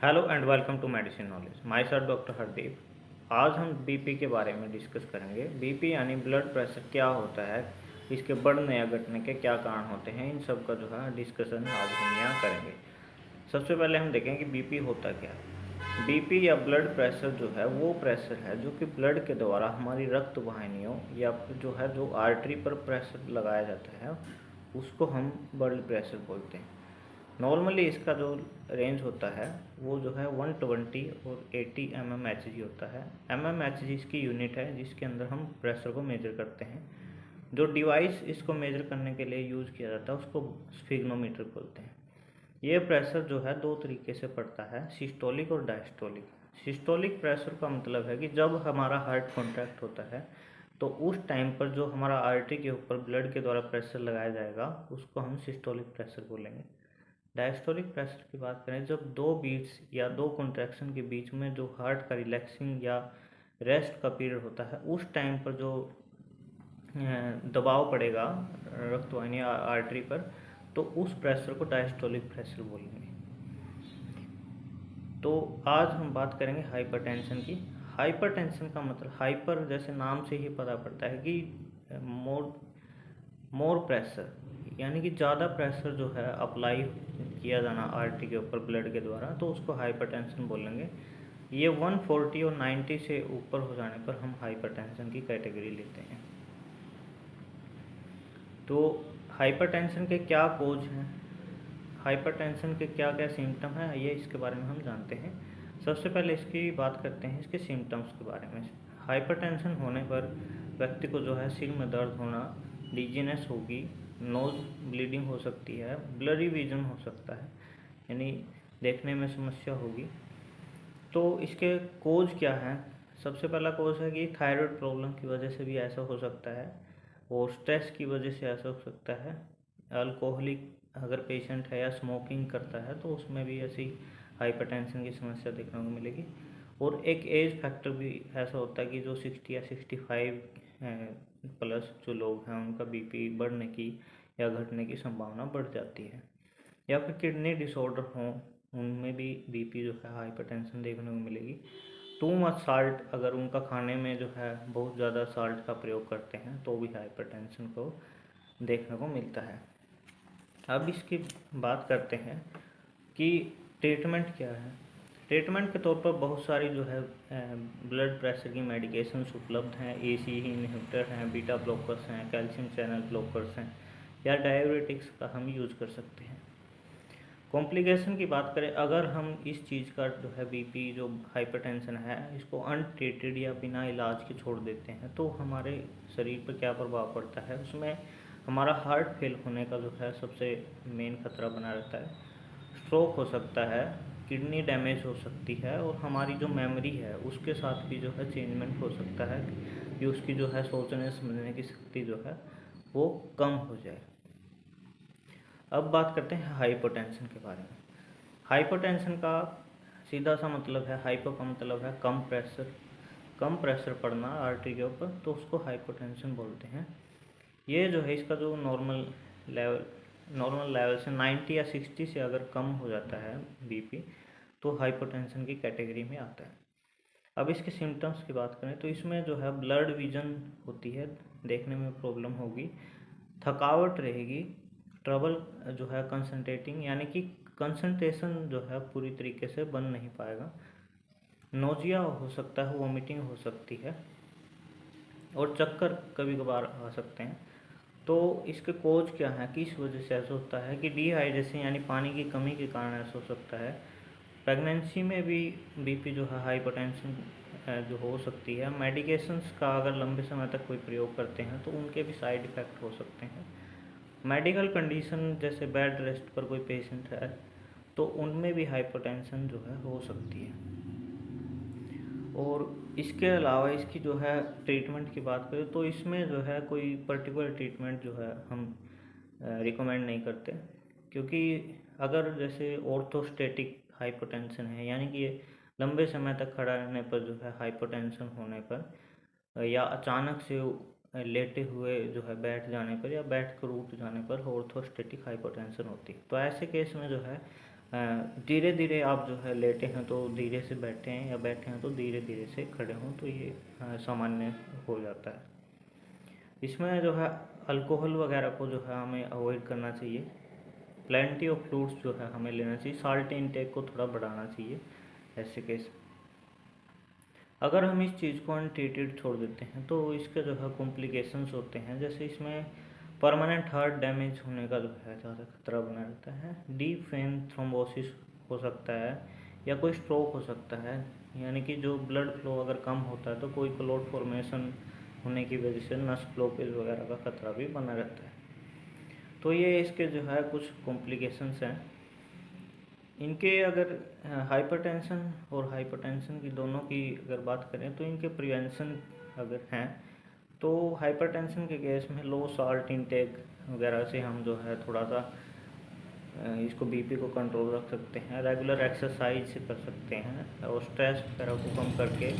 Hello and welcome to medicine knowledge. Myself doctor Hardeep. आज हम BP के बारे में डिस्कस करेंगे। बीपी यानी ब्लड प्रेशर क्या होता है, इसके बढ़ने या घटने के क्या कारण होते हैं, इन सब का जो है डिस्कशन आज हम यहाँ करेंगे। सबसे पहले हम देखें कि बीपी होता क्या है। बीपी या ब्लड प्रेशर जो है वो प्रेशर है जो कि ब्लड के द्वारा हमारी रक्त वाहिनियों या फिर जो है जो आर्टरी पर प्रेशर लगाया जाता है उसको हम ब्लड प्रेशर बोलते हैं। नॉर्मली इसका जो रेंज होता है वो जो है 120 और 80 mmHg होता है। mmHg इसकी यूनिट है जिसके अंदर हम प्रेशर को मेजर करते हैं। जो डिवाइस इसको मेजर करने के लिए यूज़ किया जाता है उसको स्फिग्नोमीटर बोलते हैं। ये प्रेशर जो है दो तरीके से पड़ता है, सिस्टोलिक और डायस्टोलिक। सिस्टोलिक प्रेशर का मतलब है कि जब हमारा हार्ट कॉन्ट्रैक्ट होता है तो उस टाइम पर जो हमारा आर्टरी के ऊपर ब्लड के द्वारा प्रेशर लगाया जाएगा उसको हम सिस्टोलिक प्रेशर बोलेंगे। डायस्टोलिक प्रेशर की बात करें जब दो बीट्स या दो कॉन्ट्रैक्शन के बीच में जो हार्ट का रिलैक्सिंग या रेस्ट का पीरियड होता है उस टाइम पर जो दबाव पड़ेगा रक्तवाहिनी आर्टरी पर, तो उस प्रेशर को डायस्टोलिक प्रेशर बोलेंगे। तो आज हम बात करेंगे हाइपरटेंशन की। हाइपरटेंशन का मतलब हाइपर जैसे नाम से ही पता पड़ता है कि मोर मोर प्रेशर, यानी कि ज़्यादा प्रेशर जो है अप्लाई किया जाना आर्टरी के ऊपर ब्लड के द्वारा, तो उसको हाइपरटेंशन बोलेंगे। ये 140 और 90 से ऊपर हो जाने पर हम हाइपरटेंशन की कैटेगरी लेते हैं। तो हाइपरटेंशन के क्या कोज हैं, हाइपरटेंशन के क्या क्या सिम्टम हैं, ये इसके बारे में हम जानते हैं। सबसे पहले इसकी बात करते हैं इसके सिम्टम्स के बारे में। हाइपरटेंशन होने पर व्यक्ति को जो है सिर में दर्द होना, डिजीनेस होगी, नोज ब्लीडिंग हो सकती है, ब्लरी विजन हो सकता है यानी देखने में समस्या होगी। तो इसके कोज क्या हैं? सबसे पहला कोज है कि थायराइड प्रॉब्लम की वजह से भी ऐसा हो सकता है और स्ट्रेस की वजह से ऐसा हो सकता है। अल्कोहलिक अगर पेशेंट है या स्मोकिंग करता है तो उसमें भी ऐसी हाइपरटेंशन की समस्या देखने को मिलेगी। और एक एज फैक्टर भी ऐसा होता है कि जो 60 या 65 प्लस जो लोग हैं उनका बीपी बढ़ने की या घटने की संभावना बढ़ जाती है। या फिर किडनी डिसऑर्डर हों उनमें भी बीपी जो है हाइपरटेंशन देखने को मिलेगी। टू मच साल्ट अगर उनका खाने में जो है बहुत ज़्यादा साल्ट का प्रयोग करते हैं तो भी हाइपरटेंशन को देखने को मिलता है। अब इसकी बात करते हैं कि ट्रीटमेंट क्या है। ट्रीटमेंट के तौर पर बहुत सारी जो है ब्लड प्रेशर की मेडिकेशंस उपलब्ध हैं। ACE इनहिबिटर हैं, बीटा ब्लॉकर्स हैं, कैल्शियम चैनल ब्लॉकर्स हैं या डाययूरेटिक्स का हम यूज़ कर सकते हैं। कॉम्प्लिकेशन की बात करें, अगर हम इस चीज़ का जो है बीपी जो हाइपरटेंशन है इसको अनट्रीटेड या बिना इलाज के छोड़ देते हैं तो हमारे शरीर पर क्या प्रभाव पड़ता है, उसमें हमारा हार्ट फेल होने का जो है सबसे मेन खतरा बना रहता है। स्ट्रोक हो सकता है, किडनी डैमेज हो सकती है और हमारी जो मेमोरी है उसके साथ भी जो है चेंजमेंट हो सकता है कि उसकी जो है सोचने समझने की शक्ति जो है वो कम हो जाए। अब बात करते हैं हाइपोटेंशन के बारे में। हाइपोटेंशन का सीधा सा मतलब है, हाइपो का मतलब है कम प्रेशर, कम प्रेशर पड़ना आर्टरी के ऊपर, तो उसको हाइपोटेंशन बोलते हैं। ये जो है इसका जो नॉर्मल लेवल से 90 या 60 से अगर कम हो जाता है बीपी तो हाइपोटेंशन की कैटेगरी में आता है। अब इसके सिम्टम्स की बात करें तो इसमें जो है ब्लड विजन होती है, देखने में प्रॉब्लम होगी, थकावट रहेगी, ट्रबल जो है कंसंट्रेटिंग यानी कि कंसंट्रेशन जो है पूरी तरीके से बन नहीं पाएगा, नोजिया हो सकता है, वोमिटिंग हो सकती है और चक्कर कभी कभार आ सकते हैं। तो इसके कोज क्या है, किस वजह से ऐसा होता है कि डिहाइड्रेशन यानी पानी की कमी के कारण ऐसा हो सकता है। प्रेगनेंसी में भी बीपी जो है हाइपरटेंशन जो हो सकती है। मेडिकेशंस का अगर लंबे समय तक कोई प्रयोग करते हैं तो उनके भी साइड इफ़ेक्ट हो सकते हैं। मेडिकल कंडीशन जैसे बेड रेस्ट पर कोई पेशेंट है तो उनमें भी हाइपरटेंशन जो है हो सकती है। और इसके अलावा इसकी जो है ट्रीटमेंट की बात करें तो इसमें जो है कोई पर्टिकुलर ट्रीटमेंट जो है हम रिकमेंड नहीं करते, क्योंकि अगर जैसे ऑर्थोस्टेटिक हाइपोटेंशन है यानी कि लंबे समय तक खड़ा रहने पर जो है हाइपोटेंशन होने पर या अचानक से लेटे हुए जो है बैठ जाने पर या बैठ कर उठ जाने पर ऑर्थोस्टेटिक हाइपोटेंशन होती है, तो ऐसे केस में जो है धीरे धीरे आप जो है लेटे हैं तो धीरे से बैठे हैं, या बैठे हैं तो धीरे धीरे से खड़े हों, तो ये सामान्य हो जाता है। इसमें जो है अल्कोहल वगैरह को जो है हमें अवॉइड करना चाहिए। प्लेंटी ऑफ फ्रूट्स जो है हमें लेना चाहिए। साल्ट इनटेक को थोड़ा बढ़ाना चाहिए ऐसे केस। अगर हम इस चीज़ को अनट्रीटेड छोड़ देते हैं तो इसके जो है कॉम्प्लिकेशंस होते हैं, जैसे इसमें परमानेंट हार्ट डैमेज होने का जो है ज़्यादा खतरा बना रहता है। डीप वेन थ्रोम्बोसिस हो सकता है, या कोई स्ट्रोक हो सकता है, यानी कि जो ब्लड फ्लो अगर कम होता है तो कोई क्लॉट फॉर्मेशन होने की वजह से नस ब्लॉकेज वगैरह का खतरा भी बना रहता है। तो ये इसके जो है कुछ कॉम्प्लिकेशंस हैं। इनके अगर हाइपरटेंशन और हाइपरटेंशन की दोनों की अगर बात करें तो इनके प्रिवेंशन अगर हैं तो हाइपरटेंशन के केस में लो साल्ट इनटेक वगैरह से हम जो है थोड़ा सा इसको बीपी को कंट्रोल रख सकते हैं। रेगुलर एक्सरसाइज कर सकते हैं और स्ट्रेस वगैरह को कम करके,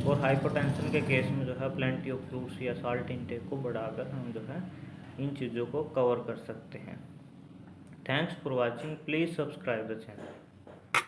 और हाइपरटेंशन के केस में जो है प्लेंटी ऑफ फ्रूट्स या साल्ट इनटेक को बढ़ाकर हम जो है इन चीज़ों को कवर कर सकते हैं। Thanks for watching. Please subscribe the channel.